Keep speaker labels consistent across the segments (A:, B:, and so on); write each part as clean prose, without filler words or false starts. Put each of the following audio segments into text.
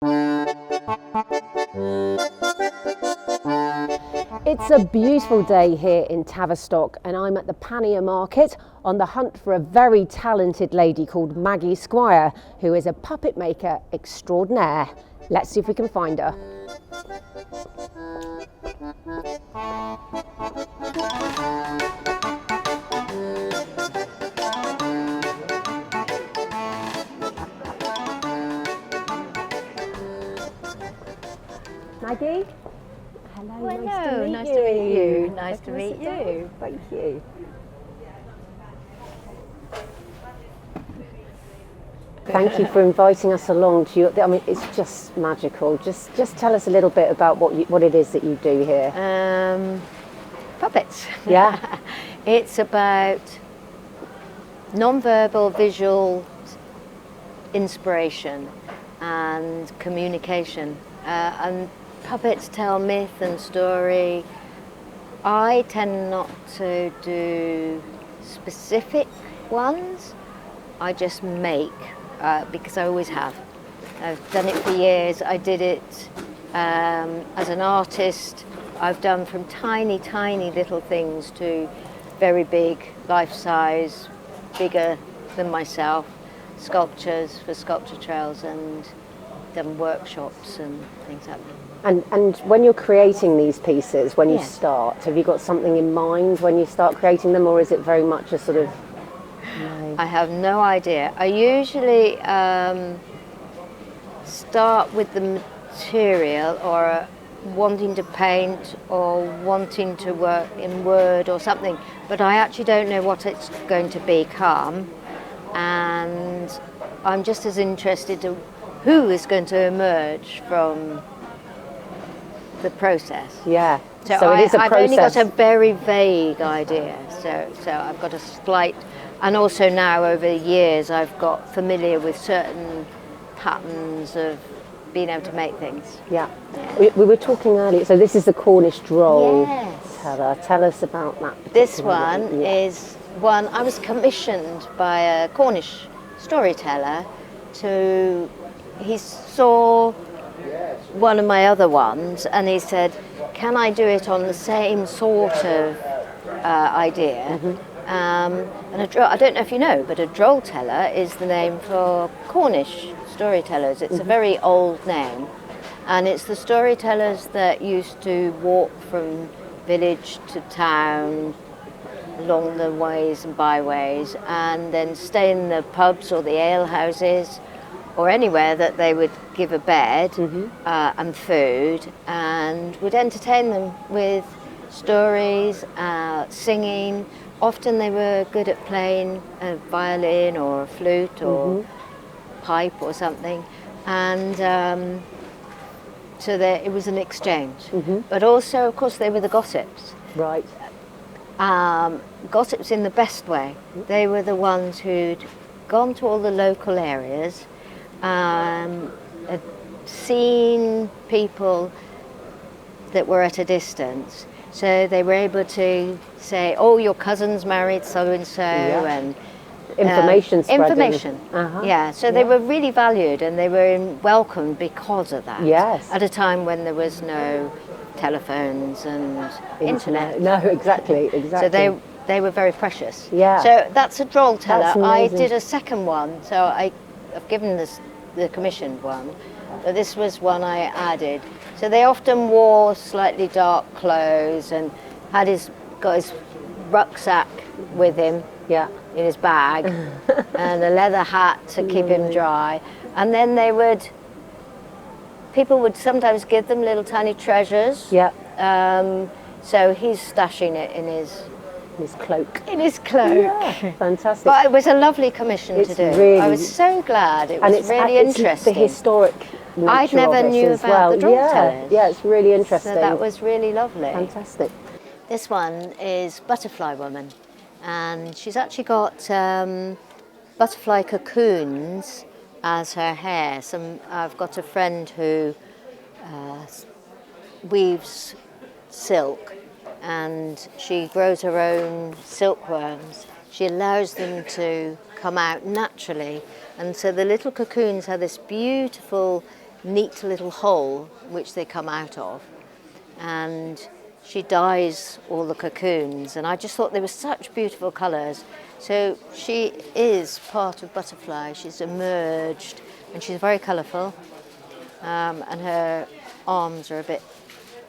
A: It's a beautiful day here in Tavistock, and I'm at the Pannier Market on the hunt for a very talented lady called Maggi Squire, who is a puppet maker extraordinaire. Let's see if we can find her. Maggie? Hello,
B: Hello,
A: nice to meet you.
B: Nice to meet you.
A: Thank you. Thank you for inviting us along to your. I mean, it's just magical. Just tell us a little bit about what it is that you do here.
B: Puppets.
A: Yeah.
B: It's about non-verbal visual inspiration and communication. And puppets tell myth and story. I tend not to do specific ones. I just make, because I always have. I've done it for years. I did it as an artist. I've done from tiny, tiny little things to very big, life-size, bigger than myself, sculptures for sculpture trails, and done workshops and things like that.
A: And when you're creating these pieces, when you
B: Yeah.
A: start, have you got something in mind when you start creating them, or is it very much a sort of?
B: I have no idea. I usually start with the material, or wanting to paint, or wanting to work in Word or something, but I actually don't know what it's going to become, and I'm just as interested in who is going to emerge from the process.
A: Yeah.
B: So
A: it is a
B: I've
A: process.
B: only got a very vague idea, so I've got a slight, and also now over the years I've got familiar with certain patterns of being able to make things.
A: Yeah. We were talking earlier. So this is the Cornish droll
B: Yes.
A: teller. Tell us about that.
B: This
A: particular
B: one
A: Yeah.
B: is one I was commissioned by a Cornish storyteller he saw one of my other ones and he said, can I do it on the same sort of idea?
A: Mm-hmm.
B: And I don't know if you know, but a droll teller is the name for Cornish storytellers. It's a very old name, and it's the storytellers that used to walk from village to town along the ways and byways, and then stay in the pubs or the ale houses or anywhere that they would give a bed and food, and would entertain them with stories, singing. Often they were good at playing a violin or a flute or pipe or something, and so it was an exchange. But also, of course, they were the gossips.
A: Right.
B: Gossips in the best way. They were the ones who'd gone to all the local areas, had seen people that were at a distance, so they were able to say, oh, your cousin's married so-and-so, and
A: Information spreading.
B: information. Yeah, so they were really valued, and they were welcomed because of that.
A: Yes.
B: At a time when there was no telephones and internet.
A: No, exactly.
B: So they were very precious.
A: Yeah.
B: So that's a droll teller.
A: That's
B: I
A: amazing.
B: did a second one, so I've given the commissioned one, but this was one I added. So they often wore slightly dark clothes and got his rucksack with him.
A: Yeah.
B: In his bag, and a leather hat to keep him dry. And then people would sometimes give them little tiny treasures.
A: Yeah.
B: So he's stashing it in
A: His cloak.
B: in his cloak.
A: Yeah, fantastic.
B: But it was a lovely commission
A: It's
B: to do.
A: really-
B: I was so glad. It
A: And
B: was really interesting.
A: It's the historic nature
B: I never
A: of it
B: knew
A: as
B: about
A: well.
B: the droll
A: Yeah.
B: tellers.
A: Yeah, it's really interesting.
B: So that was really lovely.
A: fantastic.
B: This one is Butterfly Woman, and she's actually got butterfly cocoons as her hair. I've got a friend who weaves silk, and she grows her own silkworms. She allows them to come out naturally, and so the little cocoons have this beautiful neat little hole which they come out of, and she dyes all the cocoons, and I just thought they were such beautiful colours. So she is part of butterfly. She's emerged, and she's very colourful, and her arms are a bit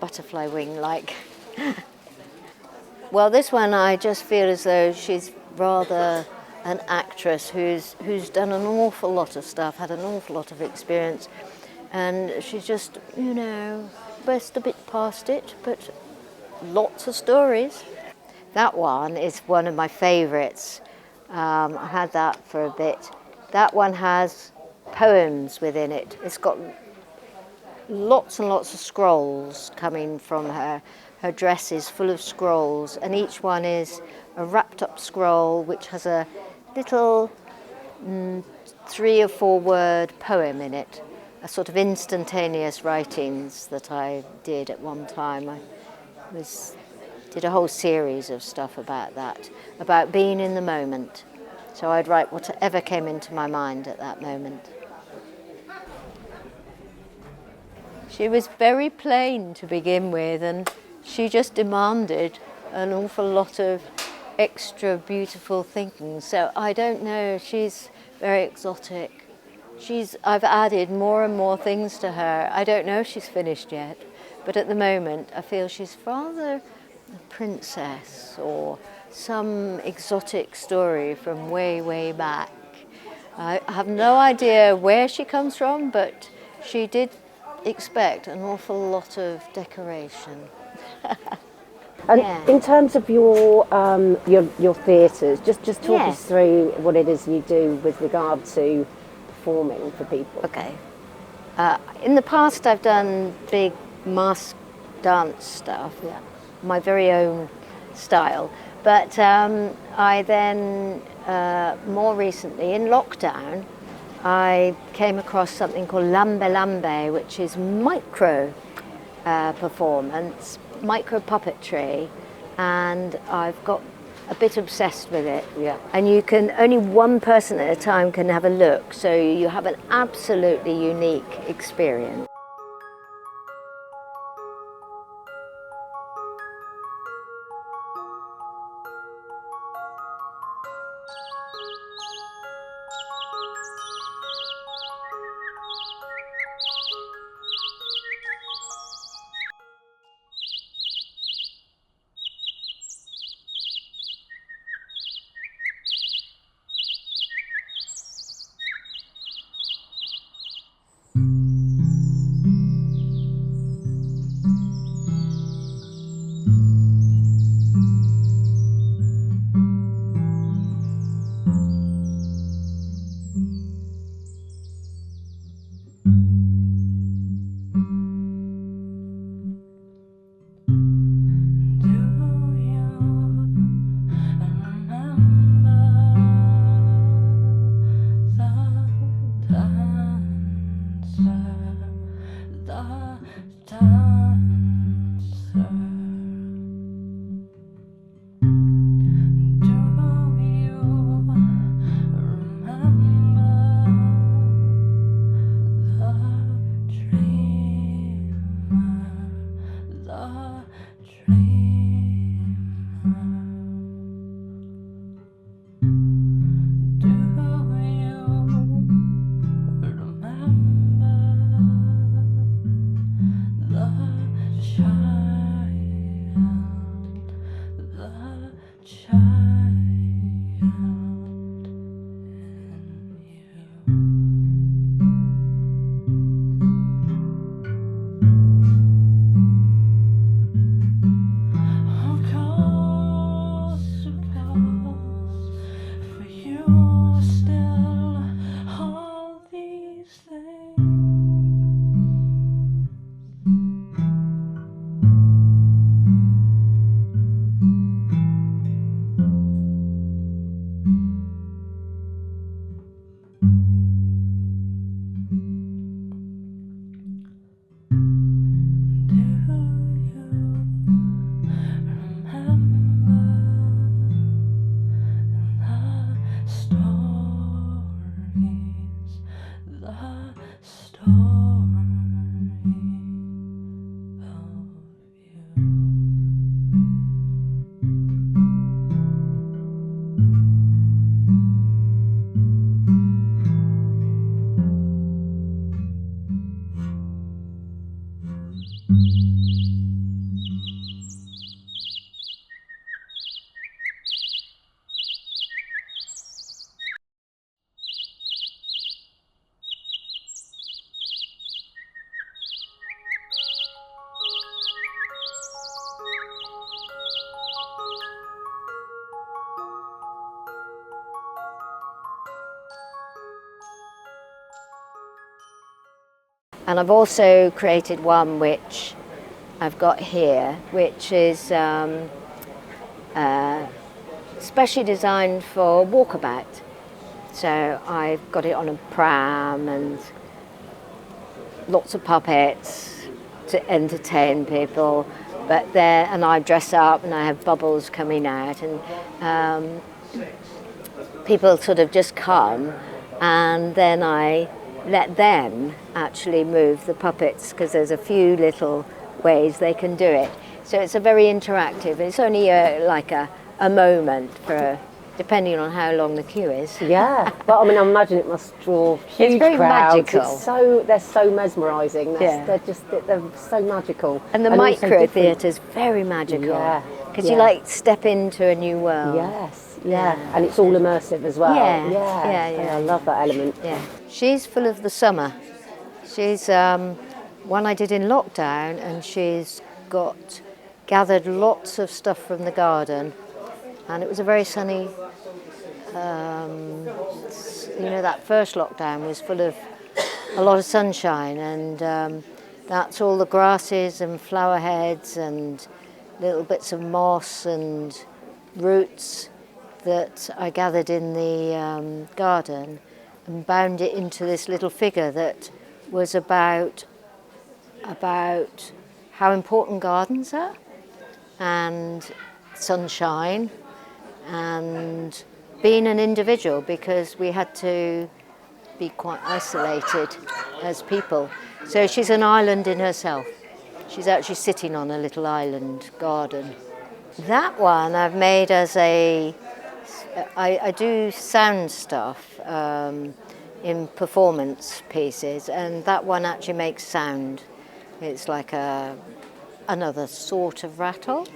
B: butterfly wing-like. Well, this one I just feel as though she's rather an actress who's done an awful lot of stuff, had an awful lot of experience, and she's just, you know, burst a bit past it, but lots of stories. That one is one of my favourites. I had that for a bit. That one has poems within it. It's got lots and lots of scrolls coming from her. Her dress is full of scrolls, and each one is a wrapped up scroll which has a little 3 or 4 word poem in it, a sort of instantaneous writings that I did at one time. I did a whole series of stuff about that, about being in the moment. So I'd write whatever came into my mind at that moment. She was very plain to begin with, and she just demanded an awful lot of extra beautiful thinking. So I don't know, she's very exotic. I've added more and more things to her. I don't know if she's finished yet, but at the moment I feel she's rather a princess or some exotic story from way, way back. I have no idea where she comes from, but she did expect an awful lot of decoration.
A: And
B: Yeah.
A: in terms of your theatres, just talk
B: Yes.
A: us through what it is you do with regard to performing for people.
B: Okay. In the past, I've done big mask dance stuff, my very own style. But I then, more recently, in lockdown, I came across something called Lambe Lambe, which is micro performance, micro puppetry, and I've got a bit obsessed with it.
A: Yeah.
B: And only one person at a time can have a look, so you have an absolutely unique experience.
C: Remember the
B: And I've also created one which I've got here, which is specially designed for walkabout. So I've got it on a pram and lots of puppets to entertain people. But there, and I dress up and I have bubbles coming out, and people sort of just come, and then I let them actually move the puppets, because there's a few little ways they can do it. So it's a very interactive. It's only like a moment for, depending on how long the queue is.
A: Yeah, but I mean, I imagine it must draw huge
B: It's very
A: crowds.
B: magical.
A: They're so mesmerising.
B: Yeah.
A: They're so magical.
B: And the micro theatre's very magical.
A: Yeah,
B: because you like step into a new world.
A: Yes, yeah, and it's all immersive as well.
B: Yeah.
A: I love that element.
B: Yeah, she's full of the summer. She's one I did in lockdown, and she's gathered lots of stuff from the garden, and it was a very sunny. That first lockdown was full of a lot of sunshine, and that's all the grasses and flower heads and little bits of moss and roots that I gathered in the garden and bound it into this little figure that was about how important gardens are, and sunshine, and being an individual, because we had to be quite isolated as people. So she's an island in herself. She's actually sitting on a little island garden. That one I've made as I do sound stuff in performance pieces, and that one actually makes sound. It's like another sort of rattle,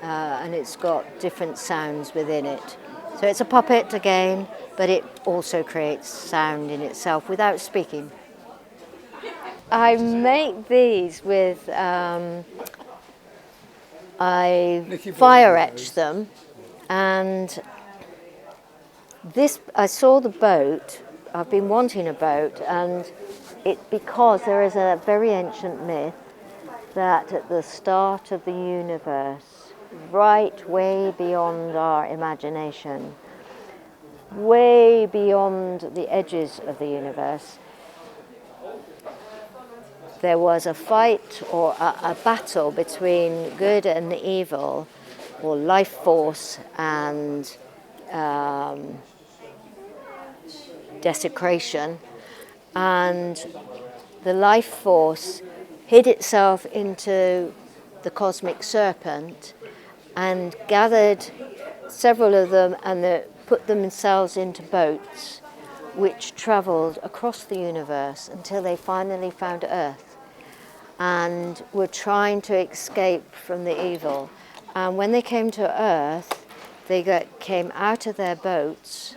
B: and it's got different sounds within it. So it's a puppet again, but it also creates sound in itself without speaking. I make these with, I fire etch them, and I saw the boat. I've been wanting a boat, and because there is a very ancient myth that at the start of the universe, right way beyond our imagination, way beyond the edges of the universe, there was a fight or a battle between good and evil, or life force and desecration, and the life force hid itself into the cosmic serpent and gathered several of them and put themselves into boats which travelled across the universe until they finally found Earth and were trying to escape from the evil. And when they came to Earth, they came out of their boats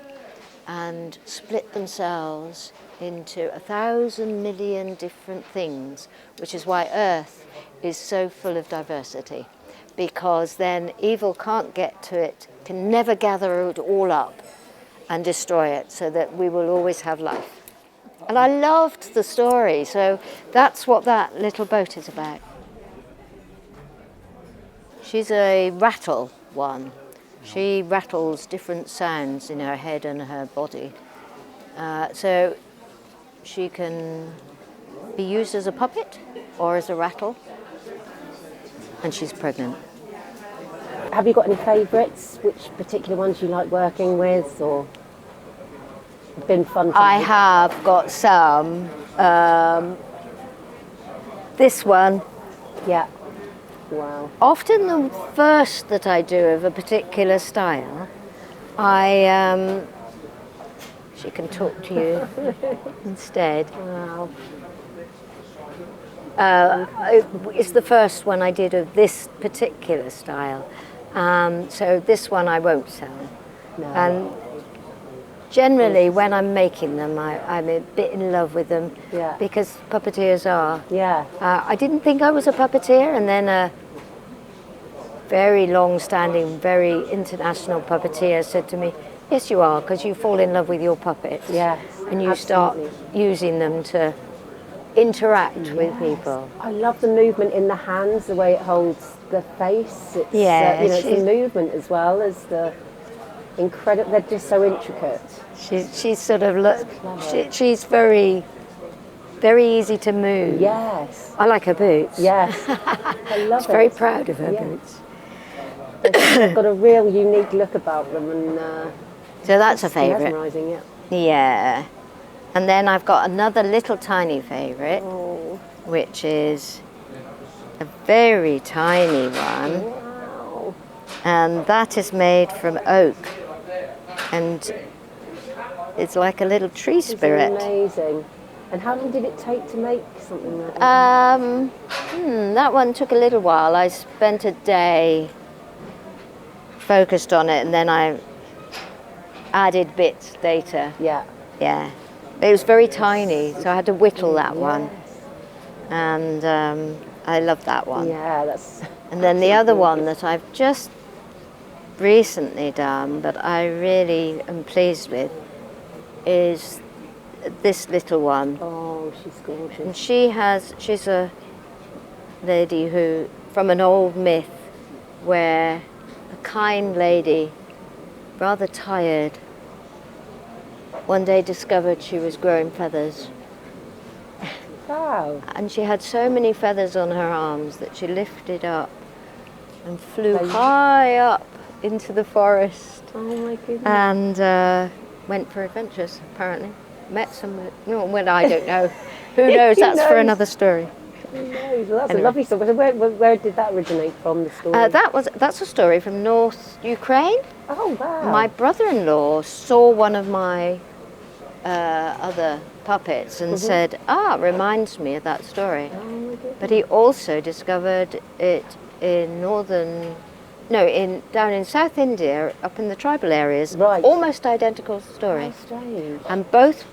B: and split themselves into 1,000 million different things, which is why Earth is so full of diversity, because then evil can't get to it, can never gather it all up and destroy it, so that we will always have life. And I loved the story, so that's what that little boat is about. She's a rattle one. She rattles different sounds in her head and her body. So she can be used as a puppet or as a rattle. And she's pregnant.
A: Have you got any favourites? Which particular ones you like working with, or been fun?
B: I have got some. This one.
A: Yeah. Wow.
B: Often the first that I do of a particular style, she can talk to you instead.
A: Wow.
B: It's the first one I did of this particular style. So this one I won't sell.
A: No.
B: And generally when I'm making them, I'm a bit in love with them,
A: Yeah.
B: because puppeteers are.
A: Yeah.
B: I didn't think I was a puppeteer, and then a very long-standing, very international puppeteer said to me, "Yes, you are, because you fall in love with your puppets."
A: Yes,
B: and you
A: absolutely.
B: start using them to interact with
A: Yes.
B: people.
A: I love the movement in the hands, the way it holds the face. It's,
B: Yeah,
A: it's the movement as well as the incredible. They're just so intricate.
B: she's sort of
A: Clever.
B: she's very easy to move.
A: Yes.
B: I like her boots.
A: Yes. I love
B: She's
A: it.
B: very proud of her
A: Yeah.
B: boots.
A: They've got a real unique look about them, and
B: So that's a
A: it's
B: favourite.
A: mesmerising. Yeah.
B: Yeah. And then I've got another little tiny favourite,
A: Oh.
B: which is a very tiny one,
A: Wow.
B: and that is made from oak, and it's like a little tree
A: It's
B: spirit.
A: amazing. And how long did it take to make something like that?
B: That one took a little while. I spent a day focused on it, and then I added bits later.
A: Yeah.
B: Yeah. It was very tiny, so I had to whittle that one,
A: Yes.
B: and I love that one.
A: Yeah, that's.
B: And then the other one that I've just recently done, that I really am pleased with, is this little one.
A: Oh, she's
B: And
A: gorgeous.
B: she's a lady who, from an old myth, where a kind lady, rather tired, one day discovered she was growing feathers.
A: Wow.
B: And she had so many feathers on her arms that she lifted up and flew high up into the forest
A: Oh my goodness.
B: and went for adventures, apparently. Met some, no, well, I don't know. Who knows? That's for
A: knows?
B: another story.
A: Who knows? Well, that's
B: Anyway.
A: a lovely story. So where did that originate from, the story?
B: That's a story from North Ukraine.
A: Oh, wow.
B: My brother-in-law saw one of my other puppets and said, reminds me of that story.
A: Oh my goodness.
B: But he also discovered it in down in South India, up in the tribal areas.
A: Right.
B: Almost identical story.
A: How strange.
B: And both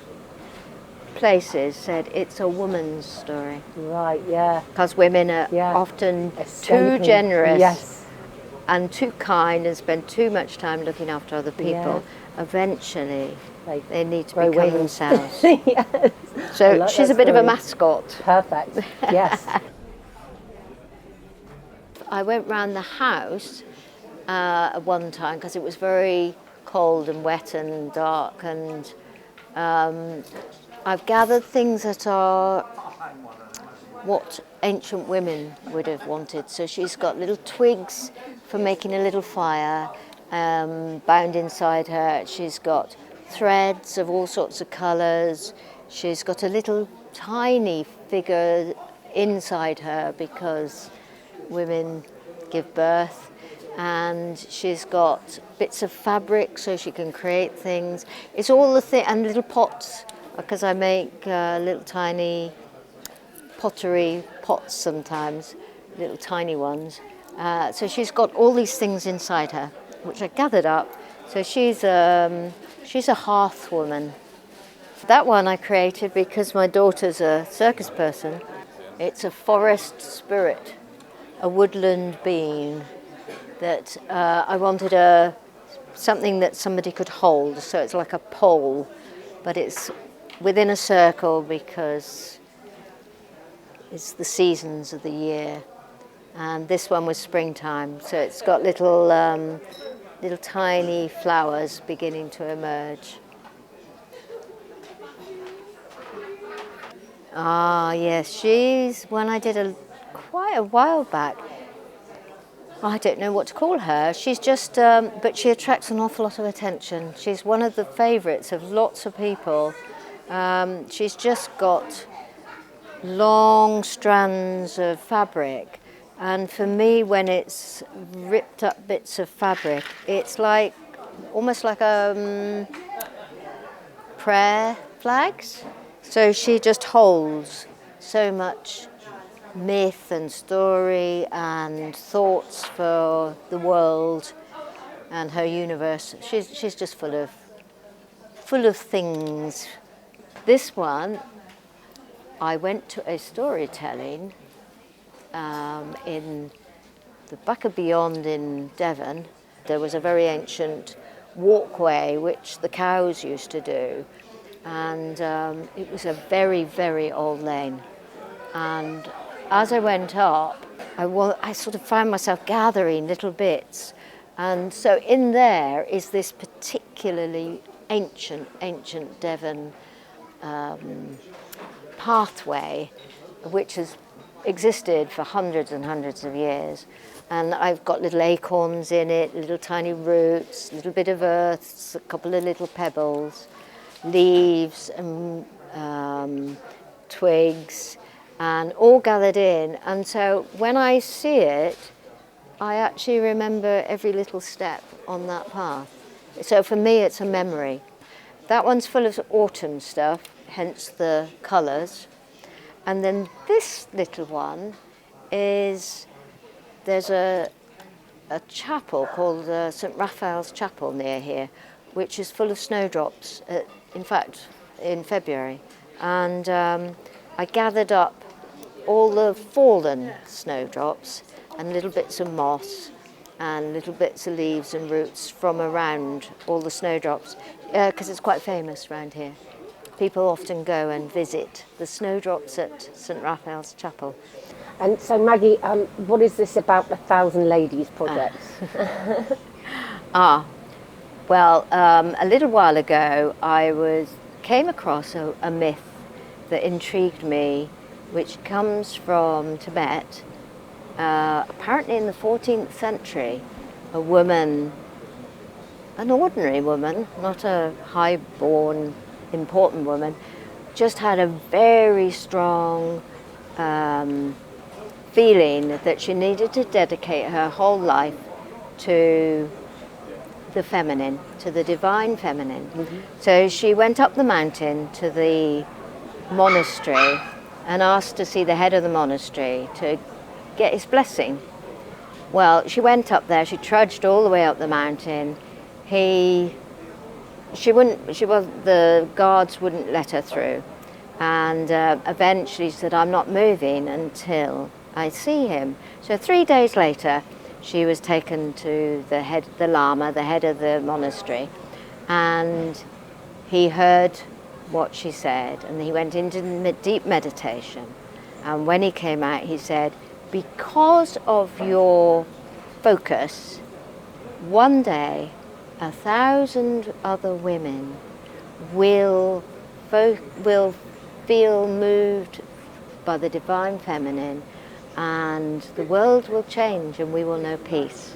B: places said it's a woman's story.
A: Right, yeah.
B: Because women are
A: Yeah.
B: often
A: Escaping.
B: too generous
A: Yes.
B: and too kind and spend too much time looking after other people. Eventually, they need to
A: grow
B: become
A: wings.
B: themselves.
A: Yes. I
B: So
A: like
B: she's
A: that
B: a bit of a
A: story.
B: mascot.
A: Perfect. Yes.
B: I went round the house at one time because it was very cold and wet and dark, and I've gathered things that are what ancient women would have wanted. So she's got little twigs for making a little fire bound inside her. She's got threads of all sorts of colours. She's got a little tiny figure inside her because women give birth, and she's got bits of fabric so she can create things. It's all and little pots, because I make little tiny pottery pots sometimes, little tiny ones. So she's got all these things inside her, which I gathered up. So she's a hearth woman. That one I created because my daughter's a circus person. It's a forest spirit, a woodland being that I wanted something that somebody could hold. So it's like a pole, but it's within a circle because it's the seasons of the year. And this one was springtime, so it's got little tiny flowers beginning to emerge. Ah, yes, she's one I did quite a while back. I don't know what to call her. She's just, but she attracts an awful lot of attention. She's one of the favourites of lots of people. She's just got long strands of fabric, and for me, when it's ripped up bits of fabric, it's like almost like prayer flags. So she just holds so much myth and story and thoughts for the world and her universe. She's just full of things. This one, I went to a storytelling in the back of Beyond in Devon. There was a very ancient walkway which the cows used to do, and it was a very, very old lane. And as I went up, I sort of found myself gathering little bits. And so in there is this particularly ancient Devon pathway, which has existed for hundreds and hundreds of years. And I've got little acorns in it, little tiny roots, a little bit of earth, a couple of little pebbles, leaves and twigs, and all gathered in. And so when I see it, I actually remember every little step on that path. So for me, it's a memory. That one's full of autumn stuff, hence the colours. And then this little one is, there's a chapel called St. Raphael's Chapel near here, which is full of snowdrops, in fact, in February. And I gathered up all the fallen snowdrops and little bits of moss and little bits of leaves and roots from around all the snowdrops, because it's quite famous around here. People often go and visit the snowdrops at St. Raphael's Chapel.
A: And so Maggie, what is this about the Thousand Ladies project?
B: Well, a little while ago I came across a myth that intrigued me, which comes from Tibet. Apparently in the 14th century, a woman, an ordinary woman, not a high-born, important woman, just had a very strong feeling that she needed to dedicate her whole life to the feminine, to the divine feminine. Mm-hmm. So she went up the mountain to the monastery and asked to see the head of the monastery to get his blessing. Well, she went up there, she trudged all the way up the mountain. The guards wouldn't let her through. And eventually she said, I'm not moving until I see him. So 3 days later, she was taken to the Lama, the head of the monastery, and he heard what she said, and he went into deep meditation. And when he came out, he said, because of your focus, one day 1,000 other women will feel moved by the divine feminine, and the world will change and we will know peace.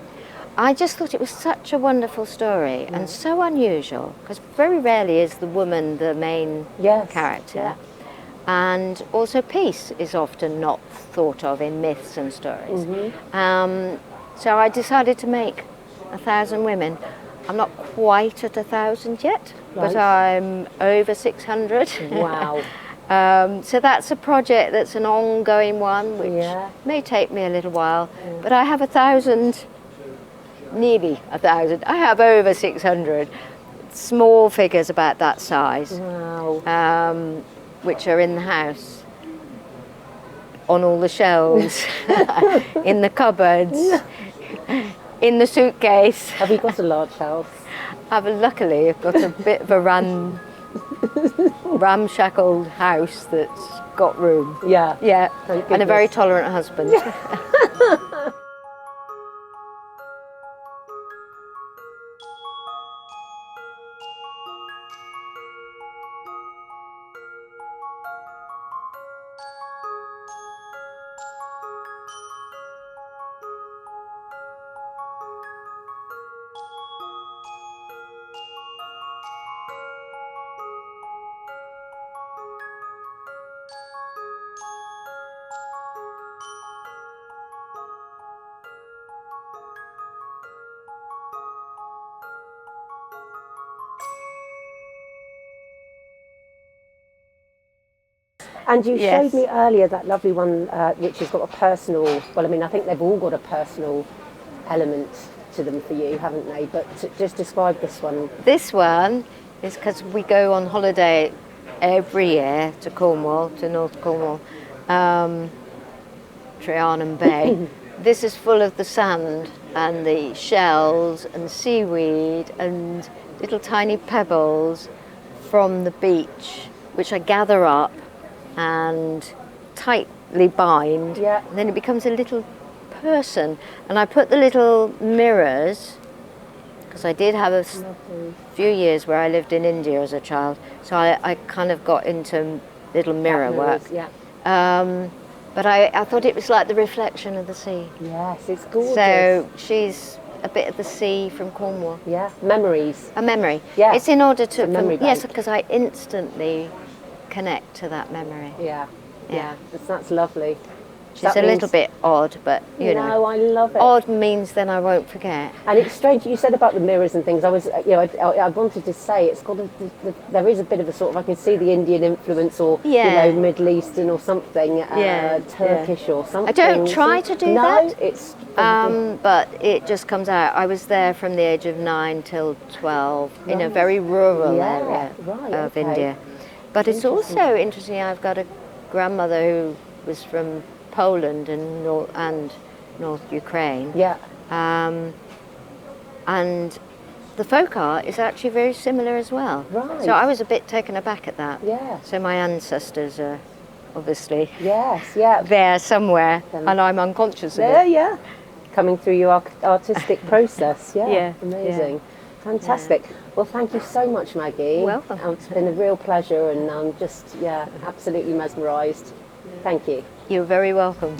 B: I just thought it was such a wonderful story and so unusual, because very rarely is the woman the main character. Yeah. And also peace is often not thought of in myths and stories. Mm-hmm. So I decided to make 1,000 women. I'm not quite at 1,000 yet, but I'm over 600. Wow. So that's a project that's an ongoing one, which may take me a little while, but I have 1,000, nearly 1,000. I have over 600 small figures about that size, which are in the house, on all the shelves, in the cupboards, in the suitcase.
A: Have you got a large house?
B: Luckily, I've got a bit of a ramshackle house that's got room. Yeah. Yeah, and a very tolerant husband.
A: And you showed me earlier that lovely one which has got a personal, well, I mean, I think they've all got a personal element to them for you, haven't they? But just describe this one. This one is because we go on holiday every year to Cornwall, to North Cornwall, Trianon Bay. This is full of the sand and the shells and seaweed and little tiny pebbles,
B: from the beach, which I gather up and tightly bind.
A: Yeah.
B: And then it becomes a little person. And I put the little mirrors, because I did have a few years where I lived in India as a child, so I kind of got into little mirror work.
A: Yeah.
B: But I thought it was like the reflection of the sea.
A: Yes, it's gorgeous.
B: So she's a bit of the sea from Cornwall.
A: Yeah, memories.
B: A memory.
A: Yeah.
B: It's in order to,
A: memory
B: yes,
A: bank.
B: because I instantly connect to that memory.
A: Yeah,
B: Yeah.
A: that's lovely.
B: She's
A: That
B: a little
A: means-
B: bit odd, but you
A: No,
B: know.
A: I love it.
B: Odd means then I won't forget.
A: And it's strange you said about the mirrors and things. I was, I wanted to say it's got there is a bit of a sort of, I can see the Indian influence, or
B: Yeah.
A: Middle Eastern or something,
B: Yeah,
A: Turkish or something.
B: I don't try to do
A: no,
B: that.
A: it's
B: But it just comes out. I was there from the age of 9 till 12 in a very rural
A: Yeah,
B: area
A: right,
B: of
A: okay.
B: India. But it's also interesting. I've got a grandmother who was from Poland and North Ukraine.
A: yeah,
B: And the folk art is actually very similar as well.
A: Right.
B: So I was a bit taken aback at that.
A: Yeah.
B: So my ancestors are obviously
A: yes, yeah.
B: there somewhere, and I'm unconscious of
A: There,
B: it.
A: yeah. Coming through your artistic process, yeah.
B: Yeah,
A: Amazing.
B: yeah.
A: Fantastic. Well, thank you so much, Maggie.
B: Welcome.
A: It's been a real pleasure, and I'm just, absolutely mesmerised. Thank you.
B: You're very welcome.